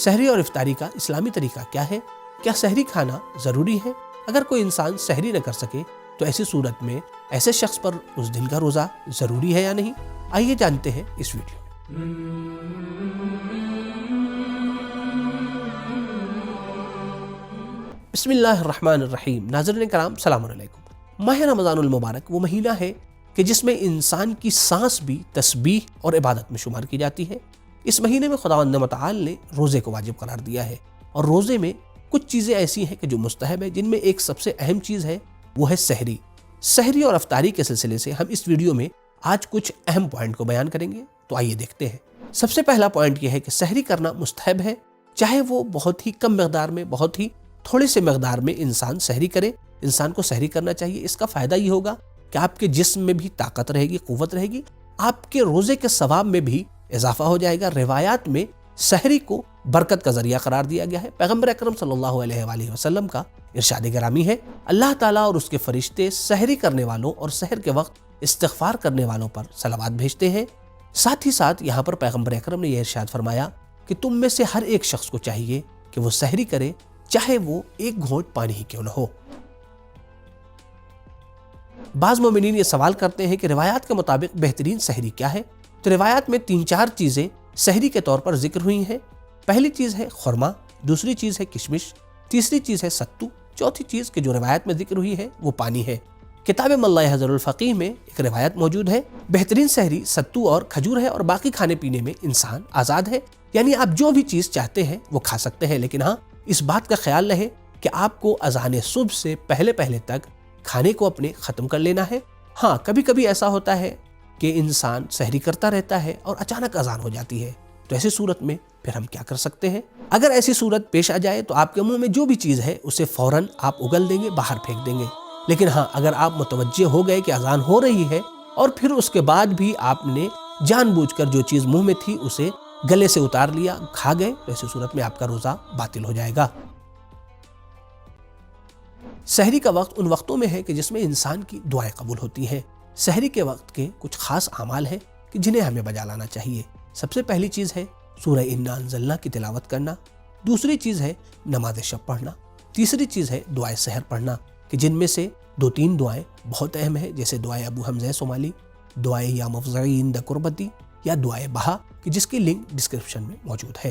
سحری اور افطاری کا اسلامی طریقہ کیا ہے؟ کیا سحری کھانا ضروری ہے؟ اگر کوئی انسان سحری نہ کر سکے تو ایسی صورت میں ایسے شخص پر اس دن کا روزہ ضروری ہے یا نہیں؟ آئیے جانتے ہیں اس ویڈیو میں۔ بسم اللہ الرحمن الرحیم۔ ناظرین کرام سلام علیکم۔ ماہ رمضان المبارک وہ مہینہ ہے کہ جس میں انسان کی سانس بھی تسبیح اور عبادت میں شمار کی جاتی ہے۔ اس مہینے میں خداوند متعال نے روزے کو واجب قرار دیا ہے، اور روزے میں کچھ چیزیں ایسی ہیں کہ جو مستحب ہے، جن میں ایک سب سے اہم چیز ہے وہ ہے سحری۔ سحری اور افطاری کے سلسلے سے ہم اس ویڈیو میں آج کچھ اہم پوائنٹ کو بیان کریں گے، تو آئیے دیکھتے ہیں۔ سب سے پہلا پوائنٹ یہ ہے کہ سحری کرنا مستحب ہے، چاہے وہ بہت ہی کم مقدار میں، بہت ہی تھوڑے سے مقدار میں انسان سحری کرے۔ انسان کو سحری کرنا چاہیے۔ اس کا فائدہ یہ ہوگا کہ آپ کے جسم میں بھی طاقت رہے گی، قوت رہے گی، آپ کے روزے کے ثواب میں بھی اضافہ ہو جائے گا۔ روایات میں سحری کو برکت کا ذریعہ قرار دیا گیا ہے۔ پیغمبر اکرم صلی اللہ علیہ وآلہ وسلم کا ارشاد گرامی ہے، اللہ تعالیٰ اور اس کے فرشتے سحری کرنے والوں اور سحر کے وقت استغفار کرنے والوں پر صلوات بھیجتے ہیں۔ ساتھ ہی ساتھ یہاں پر پیغمبر اکرم نے یہ ارشاد فرمایا کہ تم میں سے ہر ایک شخص کو چاہیے کہ وہ سحری کرے، چاہے وہ ایک گھونٹ پانی ہی کیوں نہ ہو۔ بعض مومنین یہ سوال کرتے ہیں کہ روایات کے مطابق بہترین سحری کیا ہے؟ تو روایات میں 3-4 چیزیں سحری کے طور پر ذکر ہوئی ہیں۔ پہلی چیز ہے خرما، دوسری چیز ہے کشمش، تیسری چیز ہے ستو، چوتھی چیز کہ جو روایت میں ذکر ہوئی ہے وہ پانی ہے۔ کتاب ملا حضر الفقیہ میں ایک روایت موجود ہے، بہترین سحری ستو اور کھجور ہے، اور باقی کھانے پینے میں انسان آزاد ہے، یعنی آپ جو بھی چیز چاہتے ہیں وہ کھا سکتے ہیں، لیکن ہاں اس بات کا خیال رہے کہ آپ کو اذان صبح سے پہلے تک کھانے کو اپنے ختم کر لینا ہے۔ ہاں کبھی کبھی ایسا ہوتا ہے کہ انسان سحری کرتا رہتا ہے اور اچانک اذان ہو جاتی ہے، تو ایسی صورت میں پھر ہم کیا کر سکتے ہیں؟ اگر ایسی صورت پیش آ جائے تو آپ کے منہ میں جو بھی چیز ہے اسے فوراً آپ اگل دیں گے، باہر پھینک دیں گے۔ لیکن ہاں اگر آپ متوجہ ہو گئے کہ اذان ہو رہی ہے اور پھر اس کے بعد بھی آپ نے جان بوجھ کر جو چیز منہ میں تھی اسے گلے سے اتار لیا، کھا گئے، تو ایسی صورت میں آپ کا روزہ باطل ہو جائے گا۔ سحری کا وقت ان وقتوں میں ہے کہ جس میں انسان کی دعائیں قبول ہوتی ہیں۔ سحری کے وقت کے کچھ خاص اعمال ہیں کہ جنہیں ہمیں بجا لانا چاہیے۔ سب سے پہلی چیز ہے سورہ انا انزلنا کی تلاوت کرنا، دوسری چیز ہے نماز شب پڑھنا، تیسری چیز ہے دعائے سحر پڑھنا، کہ جن میں سے 2-3 دعائیں بہت اہم ہیں، جیسے دعائے ابو حمزہ صومالی، دعائے یا مفزعی عند قربتی، یا دعائے بہا، کہ جس کی لنک ڈسکرپشن میں موجود ہے۔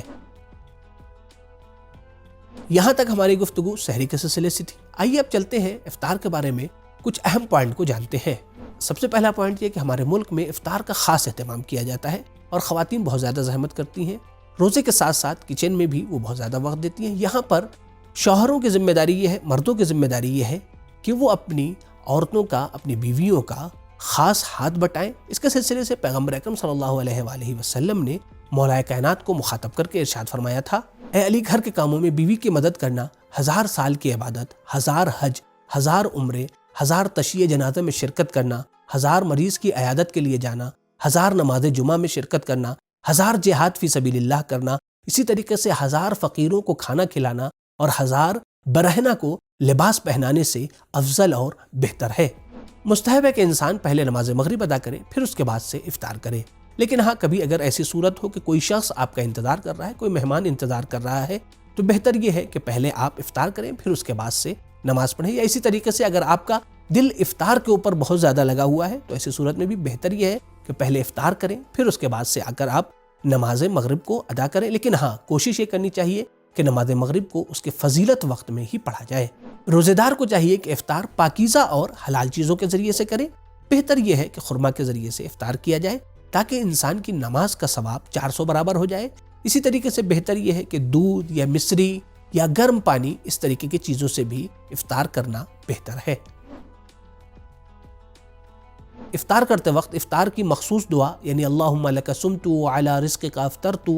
یہاں تک ہماری گفتگو سحری کے سلسلے سے تھی۔ آئیے اب چلتے ہیں افطار کے بارے میں کچھ اہم پوائنٹ کو جانتے ہیں۔ سب سے پہلا پوائنٹ یہ کہ ہمارے ملک میں افطار کا خاص اہتمام کیا جاتا ہے، اور خواتین بہت زیادہ زحمت کرتی ہیں، روزے کے ساتھ ساتھ کچن میں بھی وہ بہت زیادہ وقت دیتی ہیں۔ یہاں پر شوہروں کی ذمہ داری یہ ہے، مردوں کی ذمہ داری یہ ہے کہ وہ اپنی عورتوں کا، اپنی بیویوں کا خاص ہاتھ بٹائیں۔ اس کے سلسلے سے پیغمبر اکرم صلی اللہ علیہ وآلہ وسلم نے مولا کائنات کو مخاطب کر کے ارشاد فرمایا تھا، اے علی، گھر کے کاموں میں بیوی کی مدد کرنا 1000 سال کی عبادت، 1000 حج، 1000 عمرے، 1000 تشییع جنازہ میں شرکت کرنا، 1000 مریض کی عیادت کے لیے جانا، 1000 نماز جمعہ میں شرکت کرنا، 1000 جہاد فی سبیل اللہ کرنا، اسی طریقے سے 1000 فقیروں کو کھانا کھلانا، اور 1000 برہنہ کو لباس پہنانے سے افضل اور بہتر ہے۔ مستحب ہے کہ انسان پہلے نماز مغرب ادا کرے، پھر اس کے بعد سے افطار کرے۔ لیکن ہاں کبھی اگر ایسی صورت ہو کہ کوئی شخص آپ کا انتظار کر رہا ہے، کوئی مہمان انتظار کر رہا ہے، تو بہتر یہ ہے کہ پہلے آپ افطار کریں، پھر اس کے بعد سے نماز پڑھیں۔ یا اسی طریقے سے اگر آپ کا دل افطار کے اوپر بہت زیادہ لگا ہوا ہے، تو ایسی صورت میں بھی بہتر یہ ہے کہ پہلے افطار کریں، پھر اس کے بعد سے آ کر آپ نماز مغرب کو ادا کریں۔ لیکن ہاں کوشش یہ کرنی چاہیے کہ نماز مغرب کو اس کے فضیلت وقت میں ہی پڑھا جائے۔ روزے دار کو چاہیے کہ افطار پاکیزہ اور حلال چیزوں کے ذریعے سے کرے۔ بہتر یہ ہے کہ خرما کے ذریعے سے افطار کیا جائے، تاکہ انسان کی نماز کا ثواب 400 برابر ہو جائے۔ اسی طریقے سے بہتر یہ ہے کہ دودھ یا مصری یا گرم پانی، اس طریقے کی چیزوں سے بھی افطار کرنا بہتر ہے۔ افطار کرتے وقت افطار کی مخصوص دعا، یعنی اللہم لک صمت وعلی رزقک افطرت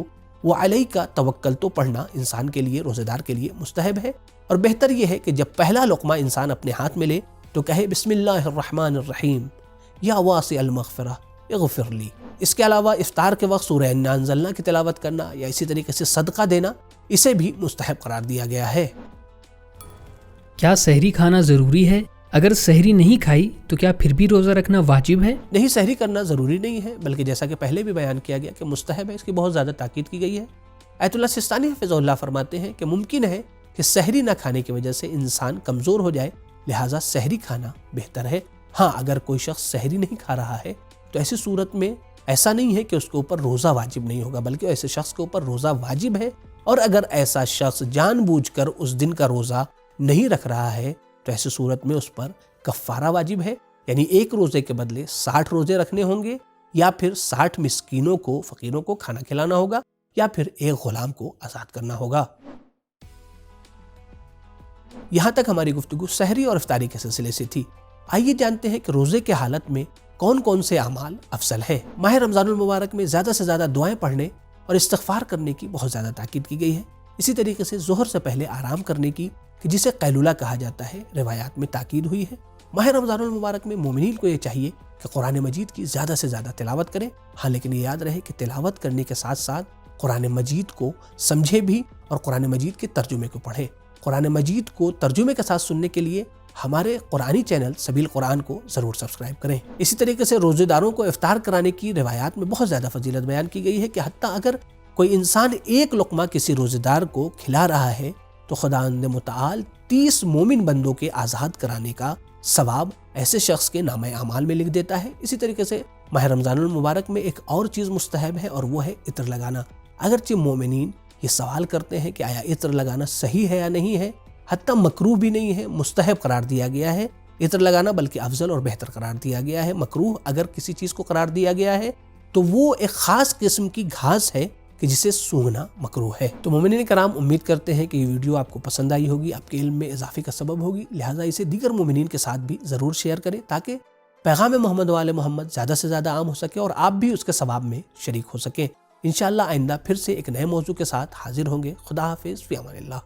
وعلیک توکلت پڑھنا انسان کے لیے، روزے دار کے لیے مستحب ہے۔ اور بہتر یہ ہے کہ جب پہلا لقمہ انسان اپنے ہاتھ میں لے تو کہے بسم اللہ الرحمن الرحیم یا واسع المغفرہ اغفر لی۔ اس کے علاوہ افطار کے وقت سورہ انا انزلنا کی تلاوت کرنا یا اسی طریقے سے صدقہ دینا، اسے بھی مستحب قرار دیا گیا ہے۔ کیا سحری کھانا ضروری ہے؟ اگر سحری نہیں کھائی تو کیا پھر بھی روزہ رکھنا واجب ہے؟ نہیں، سحری کرنا ضروری نہیں ہے، بلکہ جیسا کہ پہلے بھی بیان کیا گیا کہ مستحب ہے، اس کی بہت زیادہ تاکید کی گئی ہے۔ آیت اللہ سستانی حفظہ اللہ فرماتے ہیں کہ ممکن ہے کہ سحری نہ کھانے کی وجہ سے انسان کمزور ہو جائے، لہٰذا سحری کھانا بہتر ہے۔ ہاں، اگر کوئی شخص سحری نہیں کھا رہا ہے تو ایسی صورت میں ایسا نہیں ہے کہ اس کے اوپر روزہ واجب نہیں ہوگا، بلکہ ایسے شخص کے اوپر روزہ واجب ہے، اور اگر ایسا شخص جان بوجھ کر اس دن کا روزہ نہیں رکھ رہا ہے تو ایسی صورت میں اس پر کفارہ واجب ہے، یعنی ایک روزے کے بدلے 60 روزے رکھنے ہوں گے، یا پھر 60 مسکینوں کو، فقیروں کو کھانا کھلانا ہوگا، یا پھر ایک غلام کو آزاد کرنا ہوگا۔ یہاں تک ہماری گفتگو سحری اور افطاری کے سلسلے سے تھی۔ آئیے جانتے ہیں کہ روزے کے حالت میں کون کون سے اعمال افضل ہے۔ ماہ رمضان المبارک میں زیادہ سے زیادہ دعائیں پڑھنے اور استغفار کرنے کی بہت زیادہ تاکید کی گئی ہے۔ اسی طریقے سے ظہر سے پہلے آرام کرنے کی، کہ جسے قیلولہ کہا جاتا ہے، روایات میں تاکید ہوئی ہے۔ ماہ رمضان المبارک میں مومنین کو یہ چاہیے کہ قرآن مجید کی زیادہ سے زیادہ تلاوت کریں۔ ہاں، لیکن یہ یاد رہے کہ تلاوت کرنے کے ساتھ ساتھ قرآن مجید کو سمجھے بھی اور قرآن مجید کے ترجمے کو پڑھیں۔ قرآن مجید کو ترجمے کے ساتھ سننے کے لیے ہمارے قرآنی چینل سبیل قرآن کو ضرور سبسکرائب کریں۔ اسی طریقے سے روزے داروں کو افطار کرانے کی روایات میں بہت زیادہ فضیلت بیان کی گئی ہے کہ حتیٰ اگر کوئی انسان ایک لقمہ کسی روزے دار کو کھلا رہا ہے تو خداوند متعال 30 مومن بندوں کے آزاد کرانے کا ثواب ایسے شخص کے نامہ اعمال میں لکھ دیتا ہے۔ اسی طریقے سے ماہ رمضان المبارک میں ایک اور چیز مستحب ہے، اور وہ ہے عطر لگانا۔ اگرچہ مومنین یہ سوال کرتے ہیں کہ آیا عطر لگانا صحیح ہے یا نہیں ہے، حتیٰ مکروہ بھی نہیں ہے، مستحب قرار دیا گیا ہے عطر لگانا، بلکہ افضل اور بہتر قرار دیا گیا ہے۔ مکروہ اگر کسی چیز کو قرار دیا گیا ہے تو وہ ایک خاص قسم کی گھاس ہے کہ جسے سونگھنا مکروہ ہے۔ تو مومنین کرام، امید کرتے ہیں کہ یہ ویڈیو آپ کو پسند آئی ہوگی، آپ کے علم میں اضافے کا سبب ہوگی، لہٰذا اسے دیگر مومنین کے ساتھ بھی ضرور شیئر کریں تاکہ پیغام محمد و آل محمد زیادہ سے زیادہ عام ہو سکے اور آپ بھی اس کے ثواب میں شریک ہو سکیں۔ انشاءاللہ آئندہ پھر سے ایک نئے موضوع کے ساتھ حاضر ہوں گے۔ خدا حافظ، فی امان اللہ۔